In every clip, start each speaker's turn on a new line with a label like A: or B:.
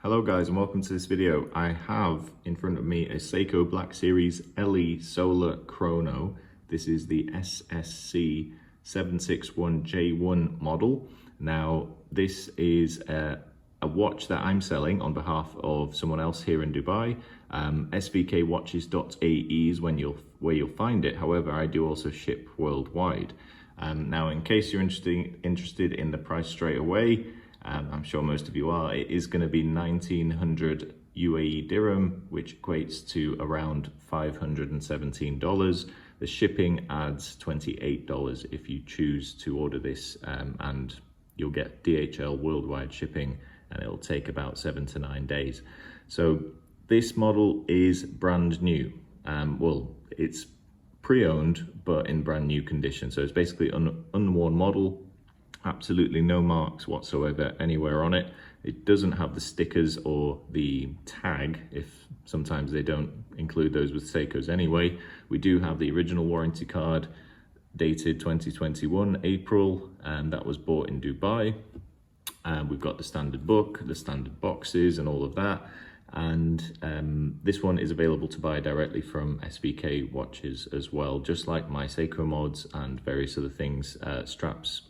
A: Hello guys and welcome to this video. I have in front of me a Seiko Black Series LE Solar Chrono. This is the SSC761J1 model. Now this is a watch that I'm selling on behalf of someone else here in Dubai. svkwatches.ae is where you'll find it. However, I do also ship worldwide. Now in case you're interested in the price straight away, I'm sure most of you are, it is going to be 1900 UAE dirham, which equates to around $517. The shipping adds $28 if you choose to order this, and you'll get DHL worldwide shipping, and it'll take about 7 to 9 days. So this model is brand new. Well, it's pre-owned, but in brand new condition. So it's basically an unworn model. Absolutely no marks whatsoever anywhere on it. It doesn't have the stickers or the tag, if sometimes they don't include those with Seikos anyway. We do have the original warranty card dated 2021 April, and that was bought in Dubai. We've got the standard book, the standard boxes and all of that. And this one is available to buy directly from SBK Watches as well, just like my Seiko mods and various other things, straps,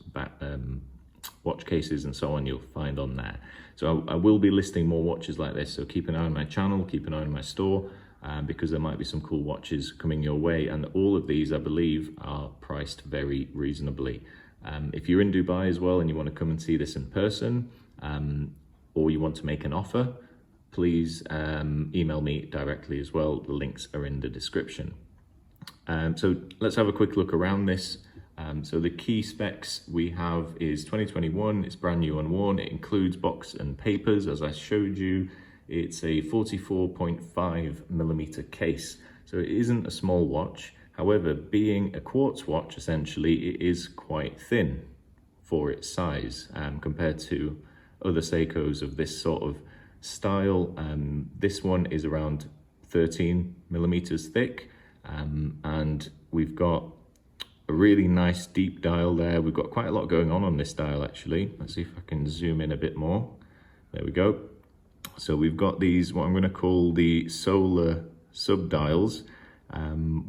A: watch cases and so on, you'll find on there. So I will be listing more watches like this, so keep an eye on my channel, keep an eye on my store, because there might be some cool watches coming your way, and all of these I believe are priced very reasonably. If you're in Dubai as well and you want to come and see this in person, or you want to make an offer, please email me directly as well. The links are in the description. So let's have a quick look around this. So the key specs we have is 2021, it's brand new unworn. It includes box and papers, as I showed you. It's a 44.5mm case. So it isn't a small watch. However, being a quartz watch, essentially, it is quite thin for its size compared to other Seikos of this sort of style. This one is around 13mm thick, and we've got a really nice deep dial there. We've got quite a lot going on this dial actually. Let's see if I can zoom in a bit more. There we go. So we've got these, what I'm going to call the solar sub dials,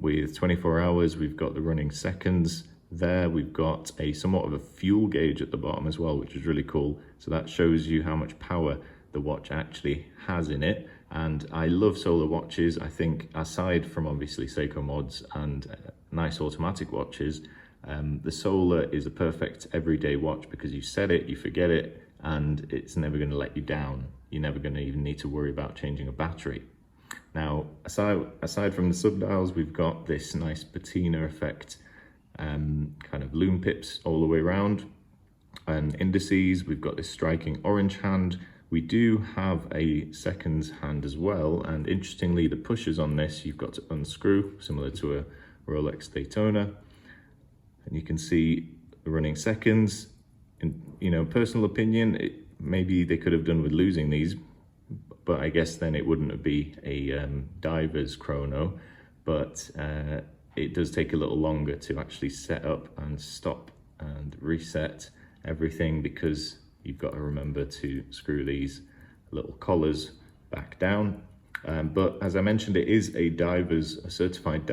A: with 24 hours. We've got the running seconds there. We've got a somewhat of a fuel gauge at the bottom as well, which is really cool. So that shows you how much power the watch actually has in it. And I love solar watches. I think aside from obviously Seiko mods and nice automatic watches, the solar is a perfect everyday watch because you set it, you forget it, and it's never going to let you down. You're never going to even need to worry about changing a battery. Now, aside from the subdials, we've got this nice patina effect, kind of loom pips all the way around, and indices. We've got this striking orange hand. We do have a seconds hand as well, and interestingly, the pushers on this you've got to unscrew, similar to a Rolex Daytona, and you can see the running seconds. In personal opinion, maybe they could have done with losing these, but I guess then it wouldn't be a diver's chrono. But it does take a little longer to actually set up and stop and reset everything, because you've got to remember to screw these little collars back down. But as I mentioned, it is a certified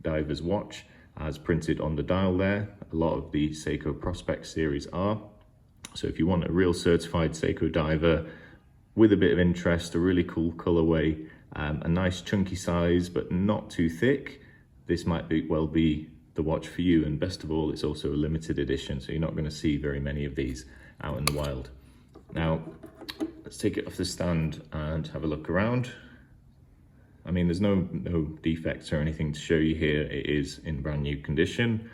A: diver's watch, as printed on the dial there. A lot of the Seiko Prospect series are. So if you want a real certified Seiko diver with a bit of interest, a really cool colorway, a nice chunky size, but not too thick, this might well be the watch for you. And best of all, it's also a limited edition, so you're not going to see very many of these out in the wild. Now, let's take it off the stand and have a look around. I mean, there's no defects or anything to show you here. It is in brand new condition.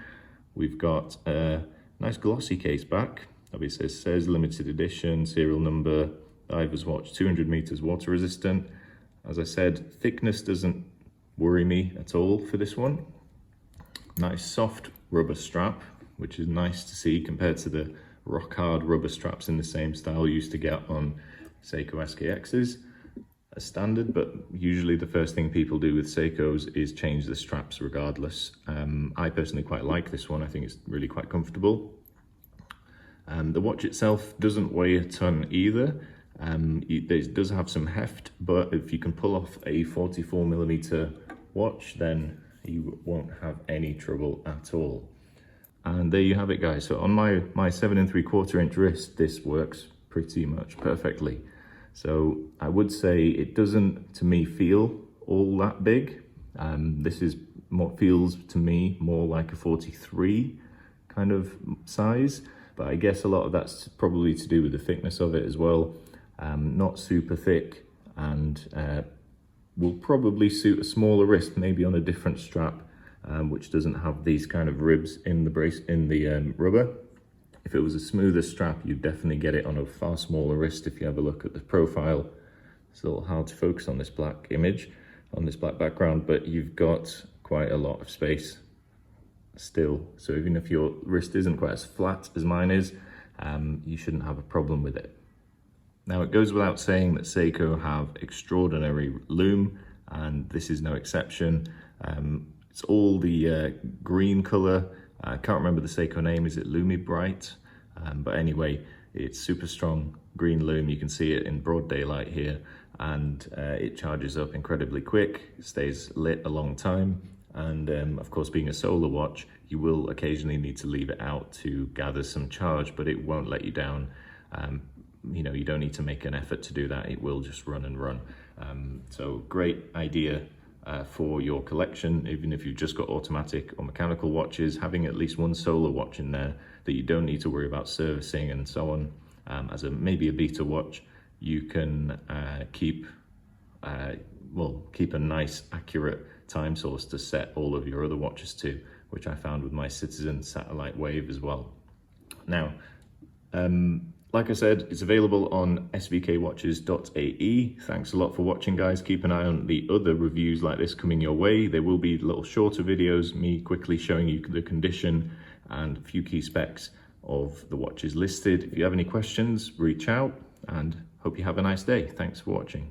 A: We've got a nice glossy case back. Obviously it says limited edition, serial number, diver's watch, 200 meters water resistant. As I said, thickness doesn't worry me at all for this one. Nice soft rubber strap, which is nice to see compared to the rock hard rubber straps in the same style you used to get on Seiko SKXs as standard. But usually the first thing people do with Seikos is change the straps regardless. I personally quite like this one. I think it's really quite comfortable. The watch itself doesn't weigh a ton either. It does have some heft, but if you can pull off a 44mm watch, then you won't have any trouble at all. And there you have it, guys. So on my 7 3/4 inch wrist, this works pretty much perfectly. So I would say it doesn't, to me, feel all that big. This is what feels to me more like a 43 kind of size, but I guess a lot of that's probably to do with the thickness of it as well. Not super thick, and will probably suit a smaller wrist, maybe on a different strap, which doesn't have these kind of ribs in the rubber. If it was a smoother strap, you'd definitely get it on a far smaller wrist. If you have a look at the profile, it's a little hard to focus on this black image, on this black background, but you've got quite a lot of space still. So even if your wrist isn't quite as flat as mine is, you shouldn't have a problem with it. Now, it goes without saying that Seiko have extraordinary loom, and this is no exception. It's all the green color. I can't remember the Seiko name. Is it Lumi Bright? But anyway, it's super strong green loom. You can see it in broad daylight here, and it charges up incredibly quick. It stays lit a long time. And of course, being a solar watch, you will occasionally need to leave it out to gather some charge, but it won't let you down. You know, you don't need to make an effort to do that. It will just run and run. So great idea for your collection. Even if you've just got automatic or mechanical watches, having at least one solar watch in there that you don't need to worry about servicing and so on, as maybe a beta watch, you can keep a nice accurate time source to set all of your other watches to, which I found with my Citizen Satellite Wave as well. Now, like I said, it's available on svkwatches.ae. Thanks a lot for watching, guys. Keep an eye on the other reviews like this coming your way. There will be little shorter videos, me quickly showing you the condition and a few key specs of the watches listed. If you have any questions, reach out, and hope you have a nice day. Thanks for watching.